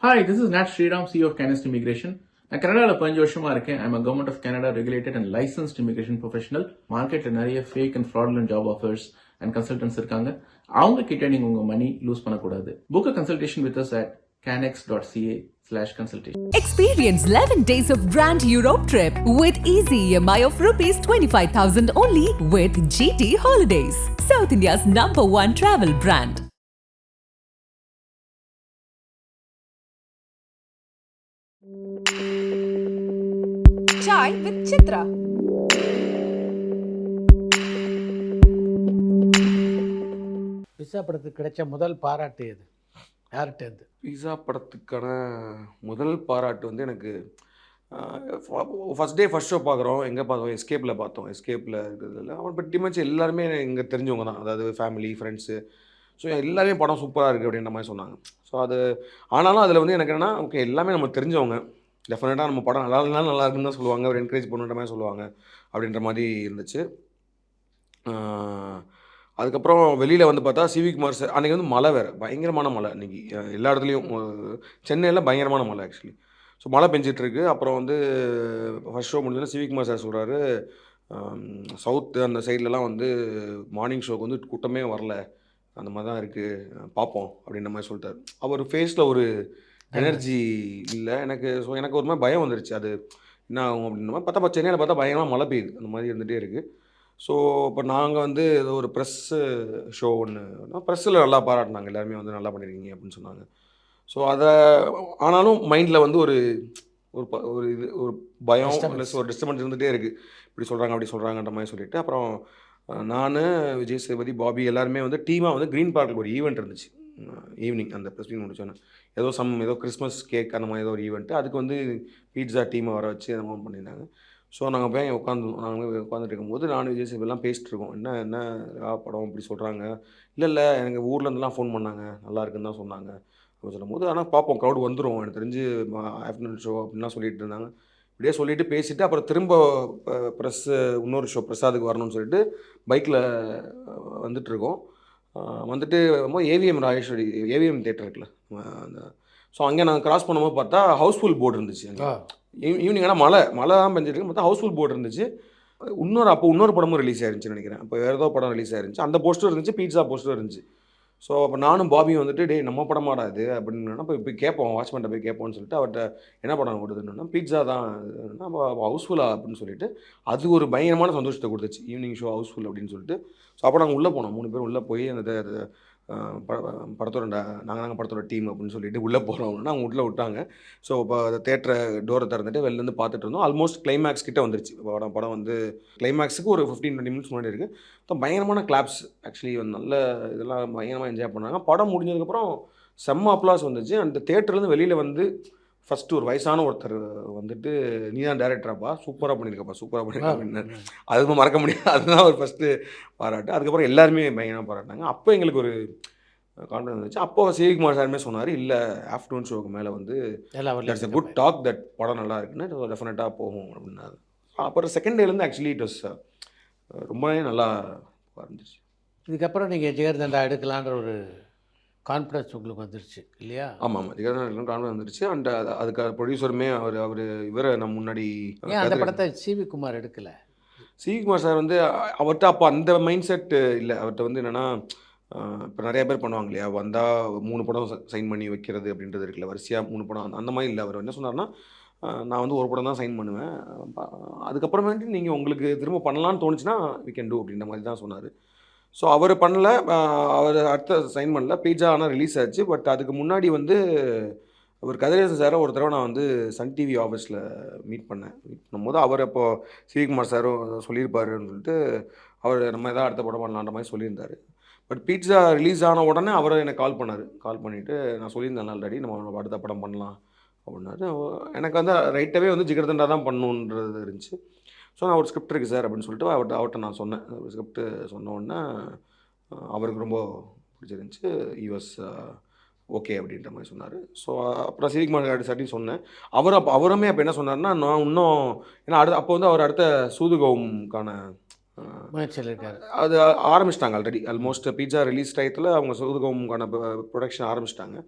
Hi, this is Nat Sriram, CEO of Canist Immigration. நான் கனடாவில் 15 வருஷமா இருக்கேன். I'm government of Canada regulated and licensed immigration professional. மார்க்கெட்ல நிறைய fake and fraudulent job offers and consultants இருக்காங்க. அவங்க கிட்ட நீங்க உங்க மணி லூஸ் பண்ணக்கூடாது. Book a consultation with us at canex.ca/consultation. Experience 11 days of Grand Europe trip with easy EMI of rupees 25,000 only with GT Holidays, South India's #1 travel brand. Chai with Chitra. Pizza படத்துக்கு கிடைச்ச முதல் பாராட்டு எது? யார்கிட்ட? Pizza படத்துக்கான முதல் பாராட்டு வந்து எனக்கு ஃபஸ்ட் டே ஃபஸ்ட் ஷோ பார்க்குறோம். எங்கே பார்த்தோம்? எஸ்கேப்பில் பார்த்தோம். எஸ்கேப்பில் இருக்கிறதுல அவன் பற்றி மச்சு எல்லாருமே இங்கே தெரிஞ்சவங்க தான். அதாவது ஃபேமிலி, ஃப்ரெண்ட்ஸு. ஸோ எல்லாருமே படம் சூப்பராக இருக்குது அப்படின்ற மாதிரி சொன்னாங்க. ஸோ அது ஆனாலும் அதில் வந்து எனக்கு என்னென்னா, ஓகே எல்லாமே நம்ம தெரிஞ்சவங்க, டெஃபினட்டாக நம்ம படம் நல்லா இருந்தாலும் நல்லா இருக்குன்னு தான் சொல்லுவாங்க, ஒரு என்கரேஜ் பண்ணுற மாதிரி சொல்லுவாங்க அப்படின்ற மாதிரி இருந்துச்சு. அதுக்கப்புறம் வெளியில் வந்து பார்த்தா சிவிகுமார் சார் அன்றைக்கி வந்து மழை வேறு, பயங்கரமான மழை அன்றைக்கி எல்லா இடத்துலையும். சென்னையில் பயங்கரமான மழை ஆக்சுவலி. ஸோ மழை பெஞ்சிட்ருக்கு. அப்புறம் வந்து ஃபஸ்ட் ஷோ முடிஞ்சோன்னா சிவிகுமார் சார் சொல்கிறாரு, சவுத்து அந்த சைட்லலாம் வந்து மார்னிங் ஷோக்கு வந்து கூட்டமே வரல, அந்த மாதிரி தான் இருக்குது, பார்ப்போம் அப்படின்ற மாதிரி சொல்லிட்டார். அவர் ஃபேஸில் ஒரு எனர்ஜி இல்லை எனக்கு. ஸோ எனக்கு ஒரு மாதிரி பயம் வந்துருச்சு, அது என்ன ஆகும் அப்படின்ற மாதிரி. பார்த்தா சென்னையில் பார்த்தா பயங்கரமாக மழை பெய்யுது, அந்த மாதிரி இருந்துகிட்டே இருக்குது. ஸோ இப்போ நாங்கள் வந்து ஏதோ ஒரு ப்ரெஸ்ஸு ஷோ ஒன்று, ப்ரெஸ்ஸில் நல்லா பாராட்டினாங்க, எல்லாருமே வந்து நல்லா பண்ணியிருக்கீங்க அப்படின்னு சொன்னாங்க. ஸோ அதை ஆனாலும் மைண்டில் வந்து ஒரு ஒரு இது ஒரு பயம் ப்ளஸ் ஒரு டிஸ்டர்பன்ஸ் இருந்துகிட்டே இருக்குது. இப்படி சொல்கிறாங்க அப்படி சொல்கிறாங்கன்ற மாதிரி சொல்லிவிட்டு அப்புறம் நான், விஜய் சேதுபதி, பாபி எல்லாருமே வந்து டீமாக வந்து க்ரீன் பார்க்கில் ஒரு ஈவெண்ட் இருந்துச்சு ஈவினிங். அந்த ப்ரெஸ் மீட் முடிச்சோன்னே ஏதோ கிறிஸ்மஸ் கேக் அந்த மாதிரி ஏதோ ஒரு ஈவெண்ட்டு, அதுக்கு வந்து பீட்சா டீமை வர வச்சு அந்த மாதிரி பண்ணியிருந்தாங்க. ஸோ நாங்கள் போய் நாங்கள் உட்காந்துட்டு இருக்கும்போது நான், விஜய் சேதுபதிலாம் பேசிட்டு இருக்கோம். என்ன படம் இப்படி சொல்கிறாங்க? இல்லை எனக்கு ஊர்லேருந்துலாம் ஃபோன் பண்ணாங்க, நல்லா இருக்குன்னு தான் சொன்னாங்க அப்படின்னு சொல்லும்போது, ஆனால் பார்ப்போம் க்ரௌட் வந்துடும் எனக்கு தெரிஞ்சு ஆஃப்டர்நூன் ஷோ அப்படின்லாம் சொல்லிட்டு இருந்தாங்க. இப்படியே சொல்லிவிட்டு பேசிவிட்டு அப்புறம் திரும்ப ப்ரெஸ்ஸு இன்னொரு ஷோ பிரசாதுக்கு வரணும்னு சொல்லிட்டு பைக்கில் வந்துட்டுருக்கோம். வந்துட்டு வரும்போது ஏவிஎம் ராஜேஸ்வரி, ஏவிஎம் தேட்டர் இருக்குல்ல அந்த, ஸோ அங்கே நாங்கள் கிராஸ் பண்ணும்போது பார்த்தா ஹவுஸ்ஃபுல் போர்டு இருந்துச்சு அங்கே. ஈவினிங் ஆனால் மழை தான் பெஞ்சிருக்கு, பார்த்தா ஹவுஸ்ஃபுல் போர்டு இருந்துச்சு. இன்னொரு படமும் ரிலீஸ் ஆயிருந்துச்சுன்னு நினைக்கிறேன். அப்போ வேறு ஏதோ படம் ரிலீஸ் ஆயிருந்துச்சு, அந்த போஸ்டரும் இருந்துச்சு, பீட்சா போஸ்டரும் இருந்துச்சு. ஸோ அப்போ நானும் பாபியும் வந்துட்டு, டே நம்ம படமாடா இது அப்படின்னா, போய் கேட்போம், வாட்ச்மேன்ட்ட போய் கேட்போம்னு சொல்லிட்டு அவர்கிட்ட என்ன படம் கொடுதுன்னா பீட்சா தான் ஹவுஸ்ஃபுல்லா அப்படின்னு சொல்லிட்டு, அது ஒரு பயங்கரமான சந்தோஷத்தை கொடுத்துச்சு, ஈவினிங் ஷோ ஹவுஸ்ஃபுல் அப்படின்னு சொல்லிட்டு. ஸோ அப்போ நாங்கள் உள்ளே போனோம், 3 பேர் உள்ளே போய் அந்த படத்தோட டீம் அப்படின்னு சொல்லிட்டு உள்ளே போகிறோம் அப்படின்னா அவங்க உள்ளே விட்டாங்க. ஸோ இப்போ அந்த தேட்டரை டோரை திறந்துட்டு வெளிலேருந்து பார்த்துட்டு இருந்தோம். ஆல்மோஸ்ட் கிளைமேக்ஸ் கிட்டே வந்துருச்சு படம் வந்து கிளைமேக்ஸுக்கு ஒரு 15-20 மினிட்ஸ் முன்னாடி இருக்குது. ஸோ பயங்கரமான கிளாப்ஸ் ஆக்சுவலி வந்து நல்ல இதெல்லாம் பயங்கரமாக என்ஜாய் பண்ணாங்க. படம் முடிஞ்சதுக்கப்புறம் செம்ம அப்ளாஸ் வந்துச்சு. அந்த தேட்டர்லேருந்து வெளியில் வந்து ஃபஸ்ட்டு ஒரு வயசான ஒருத்தர் வந்துட்டு, நீ தான் டேரக்டராப்பா, சூப்பராக பண்ணியிருக்கப்பா அப்படின்னு. அதுவும் மறக்க முடியாது, அதுதான் ஒரு ஃபஸ்ட்டு பாராட்டு. அதுக்கப்புறம் எல்லாருமே பயங்கரமாக பாராட்டினாங்க. அப்போ எங்களுக்கு ஒரு கான்ஃபிடன்ஸ் இருந்துச்சு. அப்போ சிவிகுமார் சாருமே சொன்னார், இல்லை ஆஃப்டர்நூன் ஷோக்கு மேலே வந்து that's a good talk, that படம் நல்லா இருக்குன்னு, டெஃபினட்டாக போகும் அப்படின்னாரு. அப்புறம் செகண்ட் டேலேருந்து ஆக்சுவலி இட் வாஸ் ரொம்பவே நல்லா இருந்துச்சு. இதுக்கப்புறம் நீங்கள் ஜெயர்தண்டா எடுக்கலான்ற ஒரு கான்ஃபிடன்ஸ் உங்களுக்கு வந்துருச்சு இல்லையா? ஆமாம், ஜெகநாதன் கான்ஃபிடன்ஸ் வந்துருச்சு. அண்ட் அதுக்கு ப்ரொடியூசருமே இவரை நம்ம முன்னாடி அந்த படத்தை சிவிகுமார் எடுக்கலை. சிவிகுமார் சார் வந்து அவர்கிட்ட அப்போ அந்த மைண்ட் செட் இல்லை. அவர்கிட்ட வந்து என்னென்னா, இப்போ நிறைய பேர் பண்ணுவாங்க இல்லையா, வந்தால் 3 படம் சைன் பண்ணி வைக்கிறது அப்படின்றது இருக்குல்ல, வரிசையாக 3 படம் அந்த மாதிரி இல்லை. அவர் என்ன சொன்னார்னா, நான் வந்து ஒரு படம் தான் சைன் பண்ணுவேன், அதுக்கப்புறமேட்டு நீங்கள் உங்களுக்கு திரும்ப பண்ணலான்னு தோணுச்சுன்னா வி கேன் டூ அப்படின்ற மாதிரி தான் சொன்னார். ஸோ அவர் பண்ணல, அவர் அடுத்த சைன் பண்ணல. பீட்சா ஆனால் ரிலீஸ் ஆச்சு. பட் அதுக்கு முன்னாடி வந்து அவர் கதிரேசன் சாரை ஒரு தடவை நான் வந்து சன் டிவி ஆஃபீஸில் மீட் பண்ணும்போது அவர் அப்போது சிவிகுமார் சாரும் சொல்லியிருப்பாருன்னு சொல்லிட்டு அவர் நம்ம எதாவது அடுத்த படம் பண்ணலான்ற மாதிரி சொல்லியிருந்தார். பட் பீட்சா ரிலீஸ் ஆன உடனே அவரை எனக்கு கால் பண்ணிவிட்டு, நான் சொல்லியிருந்தேன் ஆல்ரெடி நம்ம அடுத்த படம் பண்ணலாம் அப்படின்னாரு. எனக்கு வந்து ரைட்டாகவே வந்து ஜிகர்தண்டா தான் பண்ணணுன்றது இருந்துச்சு. ஸோ நான் ஒரு ஸ்கிரிப்ட் இருக்குது சார் அப்படின்னு சொல்லிட்டு அவர்கிட்ட நான் சொன்னேன். ஸ்கிரிப்ட் சொன்ன உடனே அவருக்கு ரொம்ப பிடிச்சிருந்துச்சு. ஈ வாஸ் ஓகே அப்படின்ற மாதிரி சொன்னார். ஸோ அப்புறம் சிவிகுமார் சார்ட்டையும் சொன்னேன். அவருமே அப்போ என்ன சொன்னார்னா, நான் இன்னும் ஏன்னா அப்போ வந்து அவர் அடுத்த சூதுகவுமுக்கான முயற்சியில் இருக்கார். அது ஆரம்பிச்சிட்டாங்க ஆல்ரெடி. ஆல்மோஸ்ட் பீட்சா ரிலீஸ் டயத்தில் அவங்க சூதுகவுமுக்கான ப்ரொடக்ஷன் ஆரம்பிச்சிட்டாங்க.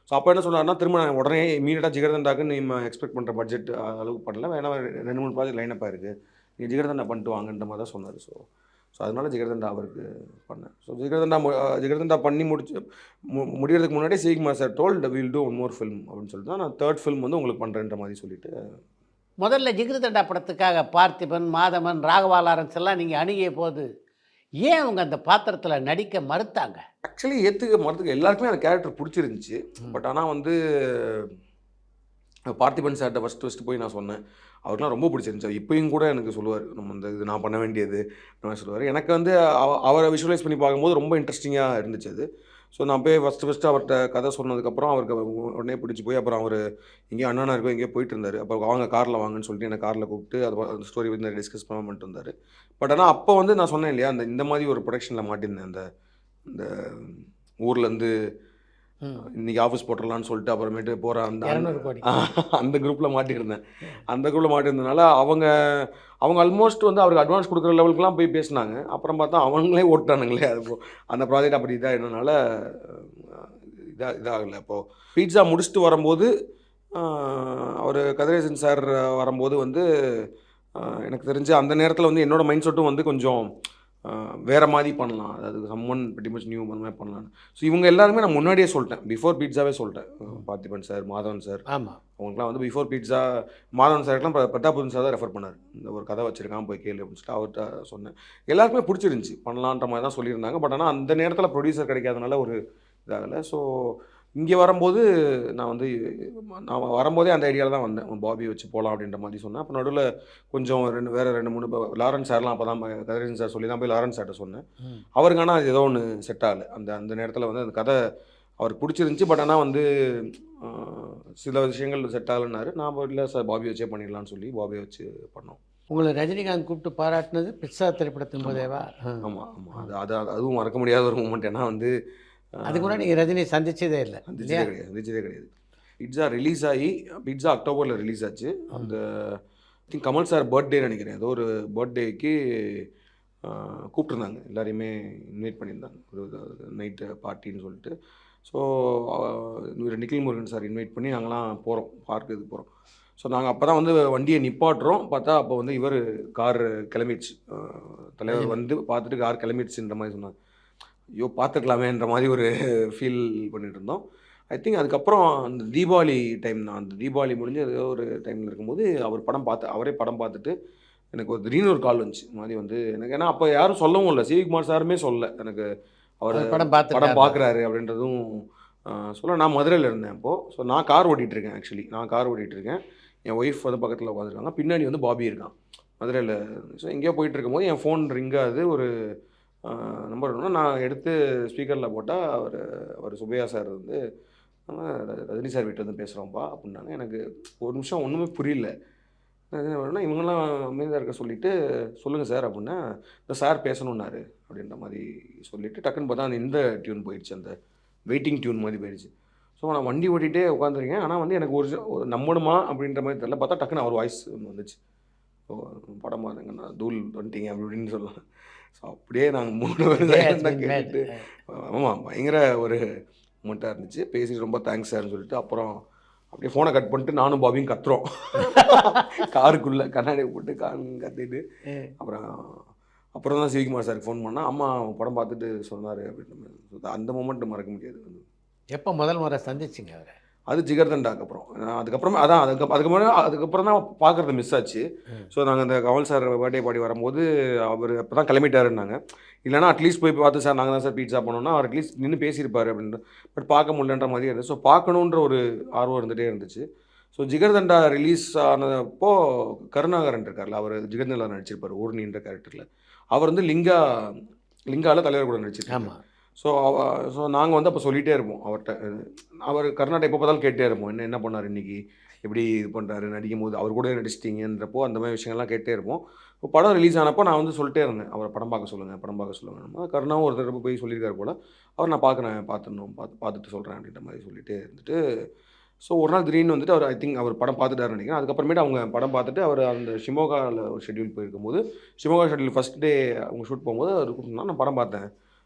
ஸோ அப்போ என்ன சொன்னார்னா, திரும்ப நான் உடனே இமீடியட்டாக ஜிகர்தண்டாக்கு நம்ம எக்ஸ்பெக்ட் பண்ணுற பட்ஜெட் அளவுக்கு பண்ணல. வேணா 2-3 ப்ராஜெக்ட் லைனப் ஆயிருக்கு. நீங்க ஜிகர்தண்டா பண்ணிட்டு வாங்கன்ற மாதிரி தான் சொன்னார். ஸோ அதனால ஜிகர்தண்டா அவருக்கு பண்ணேன். ஸோ ஜிகர்தண்டா பண்ணி முடியறதுக்கு முன்னாடி Sivakumar sir told will do one more film அப்படின்னு சொல்லிட்டு தான் நான் 3rd ஃபிலிம் வந்து உங்களுக்கு பண்ணுறேன்ற மாதிரி சொல்லிட்டு. முதல்ல ஜிகிருதண்டா படத்துக்காக பார்த்திபன், மாதவன், ராகவா லாரன்ஸ் எல்லாம் நீங்கள் அணுகிய போது ஏன் அவங்க அந்த பாத்திரத்தில் நடிக்க மறுத்தாங்க? ஆக்சுவலி மறந்துக்க எல்லாருக்குமே அந்த கேரக்டர் பிடிச்சிருந்துச்சு. பட் ஆனால் வந்து பார்த்திபன் சார்கிட்ட ஃபஸ்ட்டு போய் நான் சொன்னேன். அவருக்குலாம் ரொம்ப பிடிச்சிருந்துச்சு. இப்பயும் கூட எனக்கு சொல்லுவார், நம்ம இந்த இது நான் பண்ண வேண்டியது அந்த மாதிரி சொல்லுவார். எனக்கு வந்து அவரை விஷுவலைஸ் பண்ணி பார்க்கும்போது ரொம்ப இன்ட்ரெஸ்டிங்காக இருந்துச்சு அது. ஸோ நான் போய் ஃபஸ்ட்டு அவர்கிட்ட கதை சொன்னதுக்கப்புறம் அவருக்கு உடனே பிடிச்சி போய் அப்புறம் அவர் எங்கேயோ அண்ணனா இருக்கோ எங்கேயோ போயிட்டு இருந்தார். அப்போ வாங்க காரில் வாங்கன்னு சொல்லிட்டு என்னை காரில் கூப்பிட்டு அந்த ஸ்டோரி வந்து டிஸ்கஸ் பண்ணிட்டு இருந்தார். பட் ஆனால் அப்போ வந்து நான் சொன்னேன் இல்லையா, இந்த மாதிரி ஒரு ப்ரொடக்ஷனில் மாட்டியிருந்தேன். அந்த ஊர்லேருந்து இன்றைக்கி ஆஃபீஸ் போட்டுடலான்னு சொல்லிட்டு அப்புறமேட்டு போகிற அந்த குரூப்பில் மாட்டியிருந்தேன். அந்த குரூப்பில் மாட்டியிருந்தனால அவங்க ஆல்மோஸ்ட் வந்து அவருக்கு அட்வான்ஸ் கொடுக்குற லெவலுக்குலாம் போய் பேசினாங்க. அப்புறம் பார்த்தா அவங்களே ஓட்டானுங்களே. அது அந்த ப்ராஜெக்ட் அப்படி இதாக என்னனால இதாகலை. இப்போது பீட்சா முடிச்சுட்டு வரும்போது அவர் கதிரேசன் சார் வரும்போது வந்து எனக்கு தெரிஞ்சு அந்த நேரத்தில் வந்து என்னோடய மைண்ட் செட்டும் வந்து கொஞ்சம் வேறு மாதிரி பண்ணலாம், அதாவது சம்மன் pretty much நியூ அந்த மாதிரி பண்ணலான்னு. ஸோ இவங்க எல்லாருமே நான் முன்னாடியே சொல்லிட்டேன், பிஃபோர் பீட்சாவே சொல்லிட்டேன். பார்த்திபன் சார், மாதவன் சார், ஆமாம், அவங்களுக்குலாம் வந்து பிஃபோர் பீட்சா மாதவன் சாருக்குலாம் பிரதாபன் சார் தான் ரெஃபர் பண்ணார். இந்த ஒரு கதை வச்சுருக்கான் போய் கேளு அப்படின்னு சொல்லிட்டு அவர்கிட்ட சொன்னேன். எல்லாருக்குமே பிடிச்சிருந்துச்சி, பண்ணலான்ற மாதிரி தான் சொல்லியிருந்தாங்க. பட் ஆனால் அந்த நேரத்தில் ப்ரொடியூசர் கிடைக்காதனால ஒரு இதாகலை. ஸோ இங்கே வரும்போது நான் வரும்போதே அந்த ஐடியாவில் தான் வந்தேன், பாபி வச்சு போகலாம் அப்படின்ற மாதிரி சொன்னேன். அப்போ நடுவில் கொஞ்சம் வேறு 2-3 லாரன்ஸ் சார்லாம் அப்போ தான் கதிரேசன் சார் சொல்லி தான் போய் லாரன்ஸ் சார்ட்ட சொன்னேன். அவருக்கு ஆனால் அது ஏதோ ஒன்று செட் ஆகலை. அந்த நேரத்தில் வந்து அந்த கதை அவருக்கு பிடிச்சிருந்துச்சி. பட் ஆனால் வந்து சில விஷயங்கள் செட் ஆகலைன்னாரு. நான் இல்லை சார் பாபி வச்சே பண்ணிடலான்னு சொல்லி பாபியை வச்சு பண்ணோம். உங்களை ரஜினிகாந்த் கூப்பிட்டு பாராட்டினது பிட்சா திரைப்படத்தின் போதேவா? ஆமாம். அதுவும் மறக்க முடியாத ஒரு மூமெண்ட். ஏன்னா வந்து அது கூட நீங்கள் ரஜினியை சந்திச்சதே இல்லை? சந்திச்சதே கிடையாது. பிட்சா ரிலீஸ் ஆகி பிட்சா அக்டோபரில் ரிலீஸ் ஆச்சு. அந்த திங்க் கமல் சார் பர்த்டே நினைக்கிறேன், ஏதோ ஒரு பர்த்டேக்கு கூப்பிட்ருந்தாங்க, எல்லாரையுமே இன்வைட் பண்ணியிருந்தாங்க ஒரு நைட்டு பார்ட்டின்னு சொல்லிட்டு. ஸோ இவர் நிக்கில் முருகன் சார் இன்வைட் பண்ணி நாங்களாம் போகிறோம், பார்க்கு இது போகிறோம். ஸோ நாங்கள் அப்போ தான் வந்து வண்டியை நிப்பாட்டுறோம். பார்த்தா அப்போ வந்து இவர் கார் கிளம்பிடுச்சு, தலைவர் வந்து பார்த்துட்டு கார் கிளம்பிடுச்சுன்ற மாதிரி சொன்னாங்க. ஐயோ பார்த்துக்கலாமேன்ற மாதிரி ஒரு ஃபீல் பண்ணிட்டு இருந்தோம். ஐ திங்க் அதுக்கப்புறம் அந்த தீபாவளி டைம் தான், அந்த தீபாவளி முடிஞ்சு ஏதோ ஒரு டைமில் இருக்கும்போது அவரே படம் பார்த்துட்டு எனக்கு ஒரு திடீர்னு ஒரு கால் வந்துச்சு. இந்த மாதிரி வந்து எனக்கு, ஏன்னா அப்போ யாரும் சொல்லவும் இல்லை, சிவிகுமார் சாருமே சொல்ல எனக்கு அவர் படம் பார்க்குறாரு அப்படின்றதும் சொல்ல. நான் மதுரையில் இருந்தேன் அப்போது. ஸோ நான் கார் ஓட்டிகிட்ருக்கேன். ஆக்சுவலி நான் கார் ஓட்டிகிட்ருக்கேன். என் ஒய்ஃப் வந்து பக்கத்தில் உட்காந்துருக்காங்க, பின்னாடி வந்து பாபி இருக்கான் மதுரையில். ஸோ எங்கேயோ போயிட்டு இருக்கும்போது என் ஃபோன் ரிங் ஆகுது. ஒரு நம்பர் வேணும், நான் எடுத்து ஸ்பீக்கரில் போட்டால் அவர் சுபையா சார் வந்து ரஜினி சார் வீட்டில் வந்து பேசுகிறோம்ப்பா அப்படின்னாங்க. எனக்கு ஒரு நிமிஷம் ஒன்றுமே புரியல. என்ன வேணும்னா இவங்கெல்லாம் அமைதியாக இருக்க சொல்லிவிட்டு சொல்லுங்கள் சார் அப்படின்னா, இந்த சார் பேசணுன்னாரு அப்படின்ற மாதிரி சொல்லிவிட்டு டக்குன்னு பார்த்தா அந்த இந்த டியூன் போயிடுச்சு, அந்த வெயிட்டிங் டியூன் மாதிரி போயிடுச்சு. ஸோ நான் வண்டி ஓட்டிகிட்டே உட்காந்துருக்கேன். ஆனால் வந்து எனக்கு ஒரு நம்பணுமா அப்படின்ற மாதிரி தெரியல. பார்த்தா டக்குன்னு அவர் வாய்ஸ் ஒன்று வந்துச்சு, ஸோ படம் பாருங்கண்ணா தூள் வந்துட்டீங்க அப்படி இப்படின்னு சொல்லலாம். ஸோ அப்படியே நாங்கள் 3 பேரும் கேட்டு, ஆமாம் பயங்கர ஒரு மொமெண்ட்டாக இருந்துச்சு. பேசிட்டு ரொம்ப தேங்க்ஸ் சார்னு சொல்லிட்டு அப்புறம் அப்படியே ஃபோனை கட் பண்ணிட்டு நானும் பாபியும் கத்துறோம் காருக்குள்ளே, கண்ணாடியை போட்டு கத்திட்டு. அப்புறம் தான் சிவிகுமார் சாருக்கு ஃபோன் பண்ணால், அம்மா படம் பார்த்துட்டு சொன்னார் அப்படின்ற மாதிரி. அந்த மொமெண்ட் மறக்க முடியாது. எப்போ முதல் முறை சந்திச்சிங்க அவரை? அது ஜிகர்தண்டாக்கு அப்புறம். அதுக்கப்புறம் அதுக்கப்புறம் தான் பார்க்குறது மிஸ் ஆச்சு. ஸோ நாங்கள் அந்த கமல் சார் பர்த்டே பார்ட்டி வரும்போது அவர் அப்போ தான் கிளம்பிட்டாருன்னாங்க. இல்லைனா அட்லீஸ்ட் போய் பார்த்து சார் நாங்கள் தான் சார் பீட்சா பண்ணோன்னா அவர் அட்லீஸ்ட் நின்று பேசியிருப்பார் அப்படின்ற. பட் பார்க்க முடியலன்ற மாதிரி இருந்துச்சு. ஸோ பார்க்கணுன்ற ஒரு ஆர்வம் இருந்துகிட்டே இருந்துச்சு. ஸோ ஜிகர்தண்டா ரிலீஸ் ஆனப்போ கருணாகரன் இருக்கார்ல, அவர் ஜிகர்தண்டா நடிச்சிருப்பார் ஊர்னின்ற கேரக்டரில். அவர் வந்து லிங்காவில் தலைவர் கூட நடிச்சிருக்காரு. ஆமாம். ஸோ நாங்கள் வந்து அப்போ சொல்லிகிட்டே இருப்போம் அவர்கிட்ட. அவர் கர்நாடகா எப்போ பார்த்தாலும் கேட்டே இருப்போம், என்ன பண்ணார் இன்றைக்கி, எப்படி இது பண்ணுறாரு, நடிக்கும் போது அவர் கூட நடிச்சிட்டிங்கன்றப்போ அந்த மாதிரி விஷயங்கள்லாம் கேட்டே இருப்போம். இப்போ படம் ரிலீஸ் ஆனப்போ நான் வந்து சொல்லிட்டே இருந்தேன், அவரை படம் பார்க்க சொல்லுங்கள். கருணாவும் ஒரு தடவை போய் சொல்லியிருக்காரு போல். அவர் நான் பார்த்துட்டு சொல்கிறேன் அப்படின்ற மாதிரி சொல்லிகிட்டே இருந்துட்டு. ஸோ ஒரு நாள் திடீர்னு வந்துட்டு அவர், ஐ திங்க் அவர் படம் பார்த்துட்டாருன்னு நினைக்கிறேன். அதுக்கப்புறமேட்டு அவங்க படம் பார்த்துட்டு அவர் அந்த ஷிமோகாவில் ஒரு ஷெட்யூல் போயிருக்கும்போது, ஷிமோகா ஷெட்யூல் ஃபஸ்ட் டே அவங்க ஷூட் போகும்போது அவர் கூப்பிட்டுனா, நான் படம் பார்த்தேன்,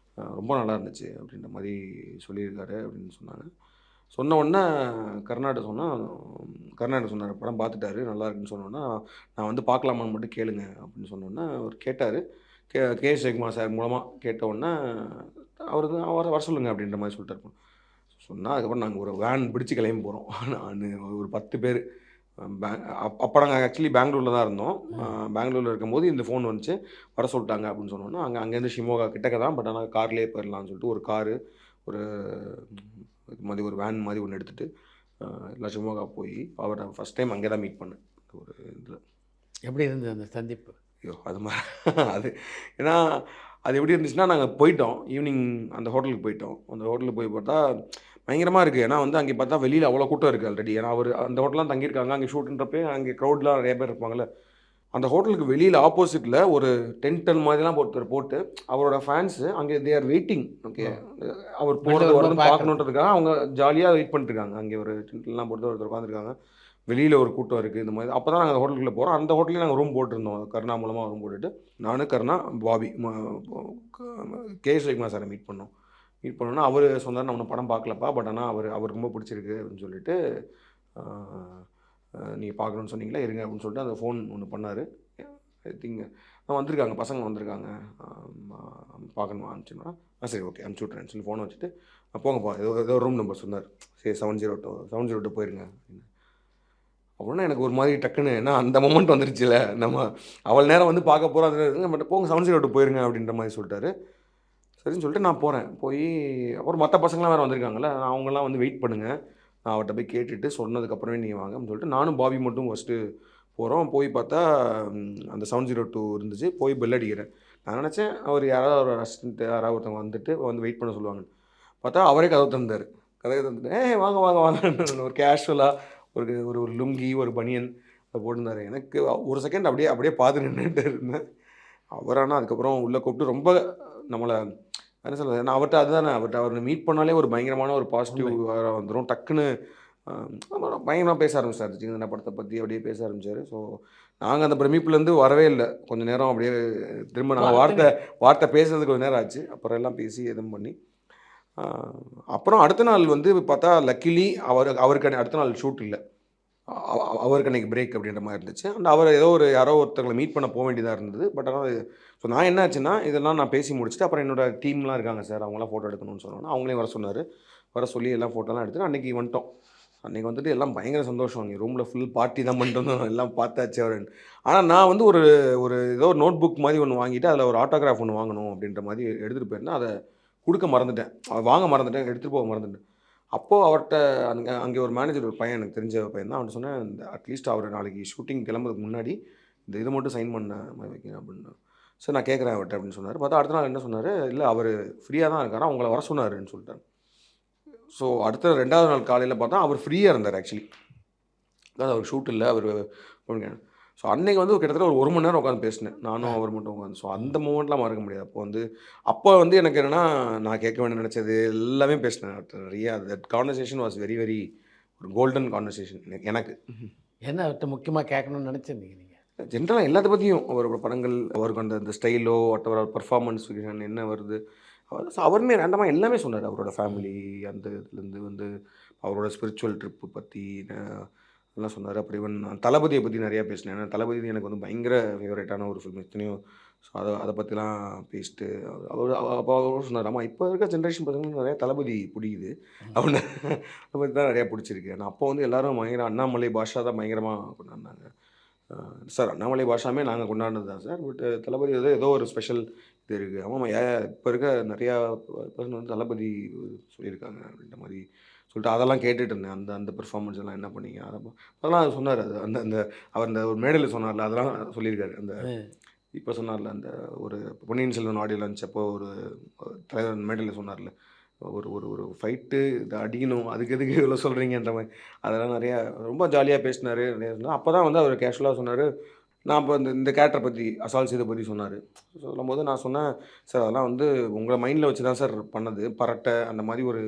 ரொம்ப நல்லா இருந்துச்சு அப்படின்ற மாதிரி சொல்லியிருக்காரு அப்படின்னு சொன்னாங்க. சொன்ன உடனே கர்நாடகா சொன்னார் படம் பார்த்துட்டாரு நல்லா இருக்குன்னு சொன்னோன்னா, நான் வந்து பார்க்கலாமான்னு மட்டும் கேளுங்க அப்படின்னு சொன்னோன்னே அவர் கேட்டார். கே சிவகுமார் சார் மூலமாக கேட்ட உடனே அவரை வர சொல்லுங்க அப்படின்ற மாதிரி சொல்லிட்டாரு. சொன்னால் அதுக்கப்புறம் நாங்கள் ஒரு வேன் பிடிச்சி கிளம்பி போகிறோம். நான் ஒரு 10 பேர். அப்போ நாங்கள் ஆக்சுவலி பெங்களூரில் தான் இருந்தோம். பெங்களூரில் இருக்கும்போது இந்த ஃபோன் வந்துச்சு, வர சொல்லிட்டாங்க அப்படின்னு சொன்னோன்னா, அங்கேருந்து ஷிமோகா கிட்டக்க தான், பட் ஆனால் கார்லேயே போயிடலாம்னு சொல்லிட்டு ஒரு காரு, ஒரு இது மாதிரி ஒரு வேன் மாதிரி ஒன்று எடுத்துகிட்டு எல்லாம் ஷிமோகா போய் அவரை ஃபஸ்ட் டைம் அங்கே தான் மீட் பண்ணேன். ஒரு இதில் எப்படி இருந்தது அந்த சந்திப்பு? ஐயோ அது மாதிரி அது ஏன்னா அது எப்படி இருந்துச்சுன்னா, நாங்கள் போயிட்டோம் ஈவினிங் அந்த ஹோட்டலுக்கு போயிட்டோம். அந்த ஹோட்டலுக்கு போய் பார்த்தா பயங்கரமாக இருக்குது. ஏன்னா வந்து அங்கே பார்த்தா வெளியில் அவ்வளோ கூட்டம் இருக்குது ஆல்ரெடி. ஏன்னா அவர் அந்த ஹோட்டல்லாம் தங்கியிருக்காங்க. அங்கே ஷூட்டுன்றப்பே அங்கே க்ரௌட்லாம் நிறைய பேர் இருப்பாங்கள்ல. அந்த ஹோட்டலுக்கு வெளியில் ஆப்போசிட்டில் ஒரு டென்ட் மாதிரிலாம் ஒருத்தர் போட்டு அவரோட ஃபேன்ஸு அங்கே தே ஆர் வெயிட்டிங். ஓகே, அவர் போகிறது வரது பார்க்கணுன்றதுக்காக அவங்க ஜாலியாக வெயிட் பண்ணிட்டுருக்காங்க. அங்கே ஒரு டென்ட்லாம் போட்டு ஒருத்தர் உட்காந்துருக்காங்க. வெளியில் ஒரு கூட்டம் இருக்குது இந்த மாதிரி. அப்போ தான் நாங்கள் அந்த ஹோட்டலுக்குள்ளே போகிறோம். அந்த ஹோட்டல்லேயே நாங்கள் ரூம் போட்டிருந்தோம். கருணா மூலமாக ரூம் போட்டுட்டு நான், கருணா, பாபி, கே சிவகுமார் சாரை மீட் பண்ணோன்னா அவர் சொன்னார், நான் ஒன்றும் படம் பார்க்கலப்பா, பட் ஆனால் அவருக்கு ரொம்ப பிடிச்சிருக்கு அப்படின்னு சொல்லிட்டு நீங்கள் பார்க்கணுன்னு சொன்னீங்களா, இருங்க அப்படின்னு சொல்லிட்டு அந்த ஃபோன் ஒன்று பண்ணார். ஐ திங்க் வந்திருக்காங்க, பசங்க வந்திருக்காங்க, பார்க்கணுமா அனுப்பிச்சுன்னா சரி ஓகே அனுப்பிச்சி விட்றேன்னு சொல்லி ஃபோனை வச்சுட்டு போங்கப்பா ஏதோ ரூம் நம்பர் சொன்னார். சரி 702 போயிருங்க அப்படின்னு. அப்படின்னா எனக்கு ஒரு மாதிரி டக்குன்னு, ஏன்னா அந்த மொமெண்ட் வந்துருச்சுல, நம்ம அவ்வளோ நேரம் வந்து பார்க்க போகிறோம், அது பட் போங்க 702 போயிருங்க அப்படின்ற மாதிரி சொல்லிட்டாரு. சரின்னு சொல்லிட்டு நான் போகிறேன். போய் அப்புறம் மற்ற பசங்களாம் வேறு வந்திருக்காங்கல்ல, அவங்களாம் வந்து வெயிட் பண்ணுங்கள், நான் அவர்கிட்ட போய் கேட்டுட்டு சொன்னதுக்கப்புறமே நீங்கள் வாங்க அப்படின்னு சொல்லிட்டு நானும் பாபி மட்டும் ஃபஸ்ட்டு போகிறோம். போய் பார்த்தா அந்த 702 இருந்துச்சு. போய் பெல் அடிக்கிறேன். நான் நினச்சேன் அவர் யாராவது ஒரு அசிஸ்டன்ட் யாராவது ஒருத்தவங்க வந்துட்டு வந்து வெயிட் பண்ண சொல்லுவாங்கன்னு. பார்த்தா அவரே கதவை தந்தார். கதவை தந்துட்டு வாங்க வாங்க வாங்க ஒரு கேஷுவலாக ஒரு லுங்கி ஒரு பனியன் அதை போட்டிருந்தார். எனக்கு ஒரு செகண்ட் அப்படியே பார்த்து நின்றுட்டு இருந்தேன். அவரானா அதுக்கப்புறம் உள்ளே கூப்பிட்டு ரொம்ப நம்மளை என்ன சொல்கிறது, நான் அவரை மீட் பண்ணாலே ஒரு பயங்கரமான ஒரு பாசிட்டிவ் வந்துடும். டக்குன்னு பயங்கரமாக பேச ஆரம்பிச்சார். ஜிகர்தண்டா படத்தை பற்றி அப்படியே பேச ஆரம்பித்தார். ஸோ நாங்கள் அந்த பிரமிப்புலேருந்து வரவே இல்லை. கொஞ்சம் நேரம் அப்படியே திரும்ப நாங்கள் வார்த்தை பேசுறதுக்கு கொஞ்சம் நேரம் ஆச்சு. அப்புறம் எல்லாம் பேசி எதுவும் பண்ணி அப்புறம் அடுத்த நாள் வந்து பார்த்தா லக்கிலி அவருக்கு அடுத்த நாள் ஷூட் இல்லை, அவருக்கு அன்றைக்கி பிரேக் அப்படின்ற மாதிரி இருந்துச்சு. அண்ட் அவர் யாரோ ஒருத்தங்களை மீட் பண்ண போக வேண்டியதாக இருந்தது. பட் ஆனால் ஸோ நான் என்ன ஆச்சுன்னா, இதெல்லாம் நான் பேசி முடிச்சுட்டு அப்புறம் என்னோடய டீம்லாம் இருக்காங்க சார், அவங்களாம் ஃபோட்டோ எடுக்கணும்னு சொன்னோன்னா அவங்களையும் வர சொன்னார். வர சொல்லி எல்லாம் ஃபோட்டோலாம் எடுத்துட்டு அன்றைக்கி வந்துட்டோம். அன்றைக்கி வந்துட்டு எல்லாம் பயங்கர சந்தோஷம். அங்கே ரூமில் ஃபுல் பார்ட்டி தான் பண்ணிட்டு வந்தோம், எல்லாம் பார்த்தாச்சு அவர். ஆனால் நான் வந்து ஏதோ ஒரு நோட் புக் மாதிரி ஒன்று வாங்கிட்டு அதில் ஒரு ஆட்டோகிராஃப் ஒன்று வாங்கணும் அப்படின்ற மாதிரி எடுத்துகிட்டு போயிருந்தேன். அதை கொடுக்க மறந்துட்டேன், வாங்க மறந்துட்டேன், எடுத்துகிட்டு போக மறந்துட்டேன். அப்போது அவர்கிட்ட அங்கே ஒரு மேனேஜர் ஒரு பையன், எனக்கு தெரிஞ்ச பையன் தான். அவன்கிட்ட சொன்னேன், இந்த அட்லீஸ்ட் அவர் நாளைக்கு ஷூட்டிங் கிளம்புறதுக்கு முன்னாடி இந்த இதை மட்டும் சைன் பண்ண மாதிரி வைக்கணும் அப்படின்னு. சார் நான் கேட்குறேன் அவர்கிட்ட அப்படின்னு சொன்னார். பார்த்தா அடுத்த நாள் என்ன சொன்னார், இல்லை அவர் ஃப்ரீயாக தான் இருக்காரா, அவங்கள வர சொன்னாருன்னு சொல்லிட்டார். ஸோ அடுத்த 2வது நாள் காலையில் பார்த்தா அவர் ஃப்ரீயாக இருந்தார் ஆக்சுவலி. அதாவது அவர் ஷூட் இல்லை, அவர் ஸோ அன்றைக்கி வந்து கிட்டத்தட்ட ஒரு 1 மணி நேரம் உட்காந்து பேசினேன், நானும் அவர் மட்டும் உட்காந்து. ஸோ அந்த மூமெண்ட்லாம் மறக்க முடியாது. அப்போ வந்து எனக்கு என்னென்னா, நான் கேட்க வேண்டிய நினச்சது எல்லாமே பேசினேன் நிறையா. That conversation was very very ஒரு கோல்டன் கான்வர்சேஷன் எனக்கு. என்ன அவர்கிட்ட முக்கியமாக கேட்கணும்னு நினச்சிருந்தீங்க நீங்கள்? ஜென்ரலாக எல்லாத்த பற்றியும், அவரோட படங்கள், அவருக்கு அந்த ஸ்டைலோ அவர் பர்ஃபார்மன்ஸ் என்ன வருது, அவருமே ரேண்டமாக எல்லாமே சொன்னார். அவரோட ஃபேமிலி அந்த இதுலேருந்து வந்து அவரோட ஸ்பிரிச்சுவல் ட்ரிப்பு பற்றி எல்லாம் சொன்னார். அப்புறம் ஈவன் தளபதியை பற்றி நிறையா பேசினேன். ஏன்னா தளபதி எனக்கு வந்து பயங்கர ஃபேவரட்டான ஒரு ஃபில்ம், எத்தனையோ. ஸோ அதை பற்றிலாம் பேசிட்டு அவர் சொன்னார், ஆமாம் இப்போ இருக்க ஜென்ரேஷன் பசங்களுக்கு நிறையா தளபதி பிடிக்குது அப்படின்னு. அதை பற்றி தான் நிறையா பிடிச்சிருக்கு. ஆனால் அப்போ வந்து எல்லோரும் பயங்கர அண்ணாமலை பாஷா தான் பயங்கரமாக கொண்டாடினாங்க சார். அண்ணாமலை பாஷாமே நாங்கள் கொண்டாடினது தான் சார். பட் தளபதி ஏதோ ஒரு ஸ்பெஷல் இது இருக்குது. ஆமாம் இப்போ இருக்க நிறையா பர்சன் வந்து தளபதி சொல்லியிருக்காங்க அப்படின்ற மாதிரி சொல்லிட்டு அதெல்லாம் கேட்டுட்டு இருந்தேன். அந்த பெர்ஃபார்மன்ஸ் எல்லாம் என்ன பண்ணீங்க, அதெல்லாம் அது சொன்னார். அது அந்த அவர் அந்த ஒரு மேடையில் சொன்னார்ல, அதெல்லாம் சொல்லியிருக்காரு. அந்த இப்போ சொன்னார்ல, அந்த ஒரு பொன்னியின் செல்வன் ஆடியோ லான்ச் அப்போ ஒரு தலைவர் மேடையில் சொன்னார்ல, ஒரு ஃபைட்டு இதை அடிக்கணும், அதுக்கு எதுக்கு இவ்வளோ சொல்கிறீங்கன்ற மாதிரி அதெல்லாம் நிறையா ரொம்ப ஜாலியாக பேசினார். நிறையா சொன்னார். அப்போ தான் வந்து அவர் கேஷுவலாக சொன்னார். நான் இப்போ இந்த கேரக்டரை பற்றி அசால்ஸ் இதை பற்றி சொன்னார். சொல்லும்போது நான் சொன்னேன், சார் அதெல்லாம் வந்து உங்களை மைண்டில் வச்சு தான் சார் பண்ணது, பரட்டை அந்த மாதிரி ஒரு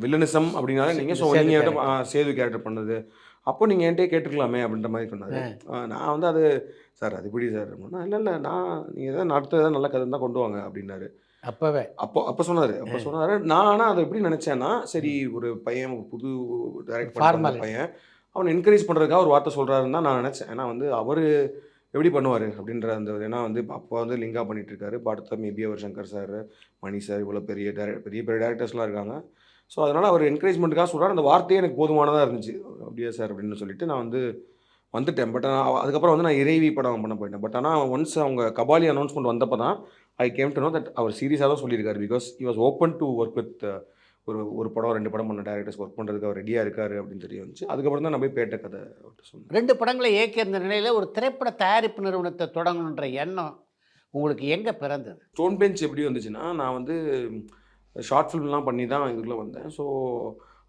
வில்லனிசம் அப்படின்னாலே நீங்கள் நீங்கள் சேது கேரக்டர் பண்ணது, அப்போ நீங்கள் என்கிட்டே கேட்டுருக்கலாமே அப்படின்ற மாதிரி சொன்னார். நான் வந்து அது சார் அது இப்படி சார் அப்படின்னா, இல்லை நான் நீங்கள் எதாவது அடுத்த எதாவது நல்ல கதை தான் கொண்டு வாங்க அப்படின்னாரு. அப்போவே அப்போ சொன்னார். நான் ஆனால் அதை எப்படி நினச்சேன்னா, சரி ஒரு பையன் புது டைரக்ட் பண்ணுற Formality. பையன் அவனை என்கரேஜ் பண்ணுறதுக்காக ஒரு வார்த்தை சொல்கிறாருன்னு தான் நான் நினச்சேன். ஏன்னா வந்து அவர் எப்படி பண்ணுவார் அப்படின்ற அந்த ஏன்னா வந்து அப்போ வந்து லிங்கா பண்ணிட்டு இருக்காரு. இப்போ அடுத்த மேபி அவர் சங்கர் சார், மணி சார், இவ்வளோ பெரிய பெரிய டேரக்டர்ஸ்லாம் இருக்காங்க. ஸோ அதனால் அவர் என்கரேஜ்மெண்ட்டுக்காக சொல்கிறார். அந்த வார்த்தையே எனக்கு போதுமானதாக இருந்துச்சு. அப்படியே சார் அப்படின்னு சொல்லிட்டு நான் வந்து வந்துட்டேன். பட் ஆனால் அதுக்கப்புறம் வந்து நான் இறைவி படம் பண்ண போயிட்டேன். பட் ஆனால் ஒன்ஸ் அவங்க கபாலி அனௌன்ஸ்மெண்ட் வந்தப்போ தான் I came to know that அவர் சீரியஸாக தான் சொல்லியிருக்காரு. Because he was open to work with ஒரு படம் 2 படம் பண்ண டேரக்டர்ஸ் ஒர்க் பண்ணுறதுக்கு அவர் ரெடியாக இருக்காரு அப்படின்னு தெரிய வந்துச்சு. அதுக்கப்புறம் தான் நான் போய் பேட்ட கதை சொன்னேன். 2 படங்களை இயக்கியிருந்த நிலையில் ஒரு திரைப்பட தயாரிப்பு நிறுவனத்தை தொடங்கணுன்ற எண்ணம் உங்களுக்கு எங்கே பிறந்தது? ஸ்டோன் பெஞ்ச் எப்படி வந்துச்சுன்னா, நான் வந்து ஷார்ட் ஃபிலிம்லாம் பண்ணி தான் இதுக்குள்ளே வந்தேன். ஸோ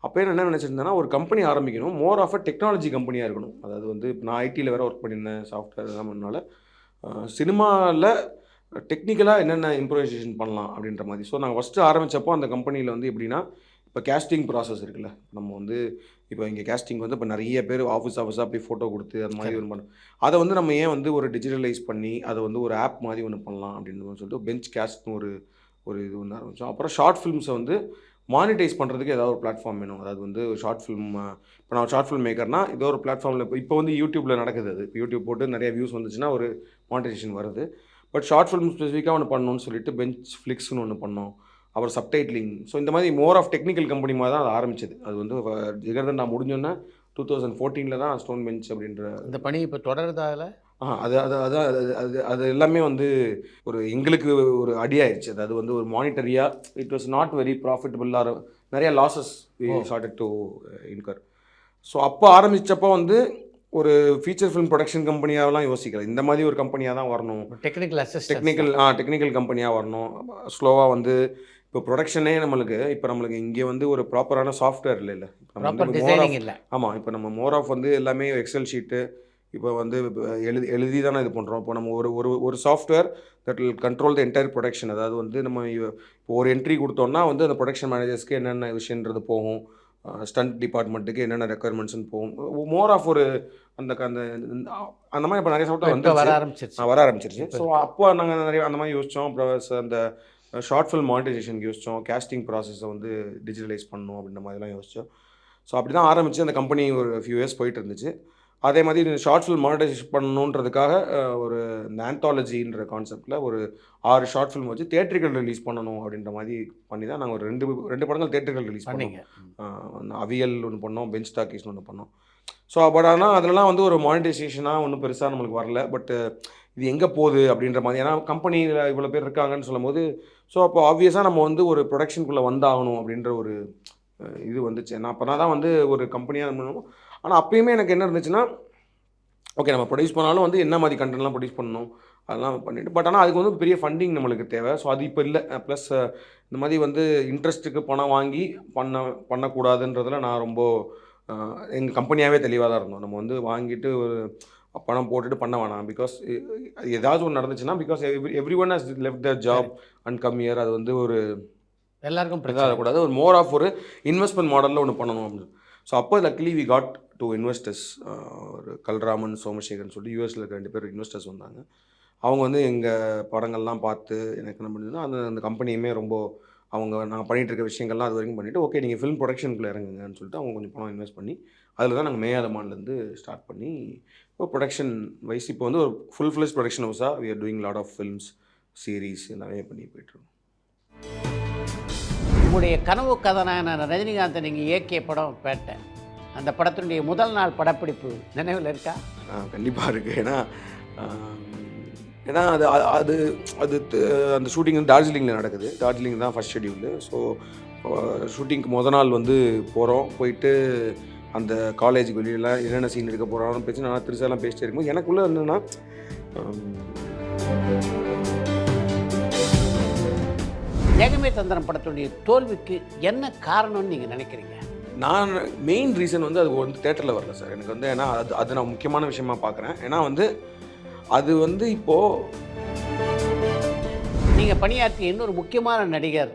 அப்போ என்ன நினச்சிருந்தேன்னா, ஒரு கம்பெனி ஆரம்பிக்கணும், மோர் ஆஃப் அ டெக்னாலஜி கம்பெனியாக இருக்கணும். அதாவது வந்து நான் ஐடியில் வேறு ஒர்க் பண்ணியிருந்தேன், சாஃப்ட்வேர் இதெல்லாம் பண்ணனால சினிமாவில் டெக்னிக்கலாக என்னென்ன இம்ப்ரூவைசேஷன் பண்ணலாம் அப்படின்ற மாதிரி. ஸோ நாங்கள் ஃபஸ்ட்டு ஆரம்பித்தப்போ அந்த கம்பெனியில் வந்து எப்படின்னா, இப்போ கேஸ்டிங் ப்ராசஸ் இருக்குல்ல, நம்ம வந்து இப்போ இங்கே கேஸ்டிங் வந்து இப்போ நிறைய பேர் ஆஃபீஸாக போய் ஃபோட்டோ கொடுத்து அது மாதிரி ஒன்று பண்ண, அதை வந்து நம்ம ஏன் வந்து ஒரு டிஜிட்டலைஸ் பண்ணி அதை வந்து ஒரு ஆப் மாதிரி ஒன்று பண்ணலாம் அப்படின்னு சொல்லிட்டு பெஞ்ச் கேஸ்ட்னு ஒரு இது ஒன்று ஆரம்பித்தோம். அப்புறம் ஷார்ட் ஃபிலிம்ஸை வந்து மானிட்டைஸ் பண்ணுறதுக்கு ஏதாவது ஒரு பிளாட்ஃபார்ம் வேணும். அதாவது வந்து ஷார்ட் ஃபிலிம், இப்போ நான் ஷார்ட் ஃபிலிம் மேக்கர்னால் ஏதோ ஒரு பிளாட்ஃபார்மில் இப்போ வந்து யூடியூப்பில் நடக்குது. அது யூடியூப் போட்டு நிறைய வியூஸ் வந்துச்சுன்னா ஒரு மானிட்டைசேஷன் வருது. பட் ஷார்ட் ஃபிலிம் ஸ்பெசிஃபிக்காக ஒன்று பண்ணணும்னு சொல்லிட்டு பெஞ்ச் ஃப்ளிக்ஸ்னு ஒன்று பண்ணோம். அப்புறம் சப்டைட்லிங். ஸோ இந்த மாதிரி மோர் ஆஃப் டெக்னிக்கல் கம்பெனி மாதிரி தான் அது ஆரம்பிச்சது. அது வந்து ஜிகர்தன் நான் முடிஞ்சோன்னா 2014 தான் ஸ்டோன் பெஞ்ச் அப்படின்ற இந்த பணி இப்போ தொடருதா அதில்? அது அது அதான் அது எல்லாமே வந்து ஒரு எங்களுக்கு ஒரு அடியாயிடுச்சு. அதாவது வந்து ஒரு மானிட்டரியாக இட் வாஸ் நாட் வெரி ப்ராஃபிட்டபுளாக நிறைய losses started to in her. So அப்போ ஆரம்பித்தப்போ வந்து ஒரு ஃபீச்சர் ஃபிலிம் ப்ரொடக்ஷன் கம்பெனியாகலாம் யோசிக்கல. இந்த மாதிரி ஒரு கம்பெனியாக தான் வரணும், டெக்னிக்கல் கம்பெனியாக வரணும். ஸ்லோவாக வந்து இப்போ ப்ரொடக்ஷனே நம்மளுக்கு இங்கே வந்து ஒரு ப்ராப்பரான சாஃப்ட்வேர் இல்லை. ஆமாம், இப்போ நம்ம மோர் ஆஃப் வந்து எல்லாமே எக்ஸல் ஷீட்டு இப்போ வந்து எழுதி தானே இது பண்ணுறோம். இப்போ நம்ம ஒரு software that will control the entire production. அதாவது வந்து நம்ம இப்போ ஒரு என்ட்ரி கொடுத்தோம்னா வந்து அந்த ப்ரொடக்ஷன் மேனேஜர்ஸ்க்கு என்னென்ன விஷயன்றது போகும், ஸ்டண்ட் டிபார்ட்மெண்ட்டுக்கு என்னென்ன ரெக்குயர்மெண்ட்ஸ்னு போகும். மோர் ஆஃப் ஒரு அந்த மாதிரி இப்போ நிறைய சாஃப்ட்வேர் வந்து வர ஆரம்பிச்சிருச்சு. ஸோ அப்போ நாங்கள் நிறைய அந்த மாதிரி யோசித்தோம். அப்புறம் அந்த ஷார்ட் ஃபில்ம் மானிட்டைசேஷனுக்கு யோசித்தோம். கேஸ்டிங் ப்ராசஸை வந்து டிஜிட்டலைஸ் பண்ணணும் அப்படின்ற மாதிரிலாம் யோசித்தோம். ஸோ அப்படி தான் ஆரம்பித்து அந்த கம்பெனி ஒரு ஃபியூ இயர்ஸ் போயிட்டு இருந்துச்சு. அதே மாதிரி ஷார்ட் ஃபில்ம் மானிட்டைசேஷன் பண்ணணுன்றதுக்காக ஒரு ஆந்தாலஜின்ற கான்செப்டில் ஒரு 6 ஷார்ட் ஃபில்ம் வச்சு தியேட்டர்கள் ரிலீஸ் பண்ணணும் அப்படின்ற மாதிரி பண்ணி தான் நாங்கள் ஒரு 2 படங்கள் தியேட்டர்கள் ரிலீஸ் பண்ணோம். அவியல் ஒன்று பண்ணோம், பெஞ்ச் டாக்கீஸ்னு ஒன்று பண்ணோம். ஸோ பட் ஆனால் அதெல்லாம் வந்து ஒரு மானிட்டைசேஷனாக ஒன்றும் பெருசாக நம்மளுக்கு வரல. பட் இது எங்கே போகுது அப்படின்ற மாதிரி, ஏன்னா கம்பெனியில் இவ்வளோ பேர் இருக்காங்கன்னு சொல்லும் போது, ஸோ அப்போ ஆப்வியஸாக நம்ம வந்து ஒரு ப்ரொடக்ஷனுக்குள்ளே வந்தாகணும் அப்படின்ற ஒரு இது வந்துச்சு. நான் அப்போ தான் வந்து ஒரு கம்பெனியாக பண்ணணும். ஆனால் அப்பயுமே எனக்கு என்ன இருந்துச்சுன்னா, ஓகே நம்ம ப்ரொடியூஸ் பண்ணாலும் வந்து என்ன மாதிரி கண்டென்ட்லாம் ப்ரொடியூஸ் பண்ணணும் அதெல்லாம் பண்ணிவிட்டு, பட் ஆனால் அதுக்கு வந்து பெரிய ஃபண்டிங் நம்மளுக்கு தேவை. ஸோ அது இப்போ இல்லை. ப்ளஸ் இந்த மாதிரி வந்து இன்ட்ரெஸ்ட்டுக்கு பணம் வாங்கி பண்ணக்கூடாதுன்றதில் நான் ரொம்ப எங்கள் கம்பெனியாகவே தெளிவாக தான் இருந்தோம். நம்ம வந்து வாங்கிட்டு ஒரு பணம் போட்டுட்டு பண்ண வேணாம். பிகாஸ் ஏதாவது ஒன்று நடந்துச்சுன்னா, because every one has left the job and come year, அது வந்து ஒரு எல்லாருக்கும் பிரச்சனை ஒரு மோர் ஆஃப் ஒரு இன்வெஸ்ட்மெண்ட் மாடலில் ஒன்று பண்ணணும் அப்படின்னு. ஸோ அப்போ luckily we got two investors. ஒரு கல்ராமன், சோமசேகர்னு சொல்லிட்டு யூஎஸில் இருக்க 2 பேர் இன்வெஸ்டர்ஸ் வந்தாங்க. அவங்க வந்து எங்கள் படங்கள்லாம் பார்த்து எனக்கு என்ன பண்ணுதுன்னா, அந்த கம்பெனியுமே ரொம்ப நாங்கள் பண்ணிகிட்டு இருக்க விஷயங்கள்லாம் அது வரைக்கும் பண்ணிவிட்டு, ஓகே நீங்கள் ஃபிலிம் ப்ரொடக்ஷனுக்குள்ளே இறங்குங்கன்னு சொல்லிட்டு அவங்க கொஞ்சம் பணம் இன்வெஸ்ட் பண்ணி அதில் தான் நாங்கள் மேயாதமான்லேருந்து ஸ்டார்ட் பண்ணி இப்போ ப்ரொடக்ஷன் வைஸ் இப்போ வந்து ஒரு ஃபுல் ஃப்ளெஜ் ப்ரொடக்ஷன் ஹவுஸாக we are doing lot of films, series எல்லாமே பண்ணி போய்ட்டுருக்கோம். உங்களுடைய கனவு கதாநாயகனான ரஜினிகாந்தை நீங்கள் இயக்கிய படம் பேட்டை. அந்த படத்தினுடைய முதல் நாள் படப்பிடிப்பு நினைவில் இருக்கா? கண்டிப்பாக இருக்குது. ஏன்னா அது அது அது அந்த ஷூட்டிங் வந்து டார்ஜிலிங்கில் நடக்குது. டார்ஜிலிங் தான் ஃபஸ்ட் ஷெட்யூலு. ஸோ ஷூட்டிங்க்கு மொதல் நாள் வந்து போயிட்டு அந்த காலேஜுக்கு வெளியெல்லாம் என்னென்ன சீன் எடுக்க போகிறான்னு பேசி நான் திருசாலாம் பேசிட்டே இருக்கும்போது எனக்குள்ளே என்னென்னா, ஜெகமே தந்திரம் படத்துடைய தோல்விக்கு என்ன காரணம்னு நீங்கள் நினைக்கிறீங்க? நான் மெயின் ரீசன் வந்து அது வந்து தேட்டரில் வரல சார். எனக்கு வந்து ஏன்னா அது நான் முக்கியமான விஷயமா பார்க்குறேன். ஏன்னா வந்து அது வந்து இப்போது நீங்கள் பணியாற்றிய இன்னொரு முக்கியமான நடிகர்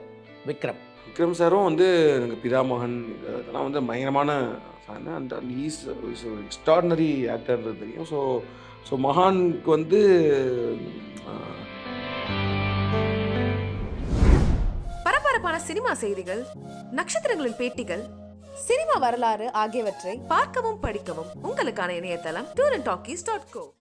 விக்ரம் சாரும் வந்து எனக்கு பிதாமகன் இதெல்லாம் வந்து பயங்கரமான ஃபேனு. அந்த ஈஸ் எக்ஸ்ட்ராடினரி ஆக்டர்ன்றது தெரியும். ஸோ மகானுக்கு வந்து சினிமா செய்திகள், நட்சத்திரங்களின் பேட்டிகள், சினிமா வரலாறு ஆகியவற்றை பார்க்கவும் படிக்கவும் உங்களுக்கான இணையதளம் tourantalkies.co.